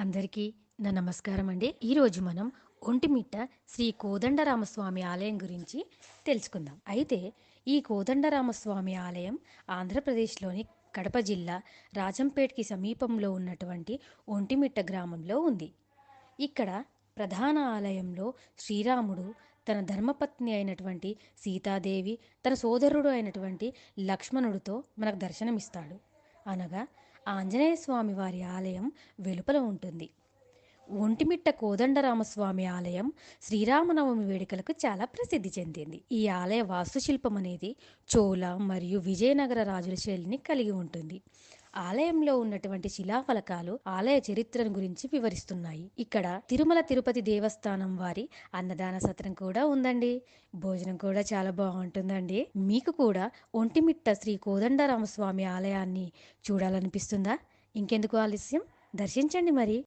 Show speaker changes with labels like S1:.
S1: అందరికీ నా నమస్కారం అండి. ఈరోజు మనం ఒంటిమిట్ట శ్రీ కోదండరామస్వామి ఆలయం గురించి తెలుసుకుందాం. అయితే ఈ కోదండరామస్వామి ఆలయం ఆంధ్రప్రదేశ్లోని కడప జిల్లా రాజంపేట్కి సమీపంలో ఉన్నటువంటి ఒంటిమిట్ట గ్రామంలో ఉంది. ఇక్కడ ప్రధాన ఆలయంలో శ్రీరాముడు తన ధర్మపత్ని అయినటువంటి సీతాదేవి, తన సోదరుడు అయినటువంటి లక్ష్మణుడితో మనకు దర్శనమిస్తాడు. అనగా ఆంజనేయ స్వామి వారి ఆలయం వెలుపల ఉంటుంది. ఒంటిమిట్ట కోదండరామస్వామి ఆలయం శ్రీరామనవమి వేడుకలకు చాలా ప్రసిద్ధి చెందింది. ఈ ఆలయ వాస్తుశిల్పం అనేది చోళ మరియు విజయనగర రాజుల శైలిని కలిగి ఉంటుంది. ఆలయంలో ఉన్నటువంటి శిలాఫలకాలు ఆలయ చరిత్రను గురించి వివరిస్తున్నాయి. ఇక్కడ తిరుమల తిరుపతి దేవస్థానం వారి అన్నదాన సత్రం కూడా ఉందండి. భోజనం కూడా చాలా బాగుంటుందండి. మీకు కూడా ఒంటిమిట్ట శ్రీ కోదండరామస్వామి ఆలయాన్ని చూడాలనిపిస్తుందా? ఇంకెందుకు ఆలస్యం, దర్శించండి మరి.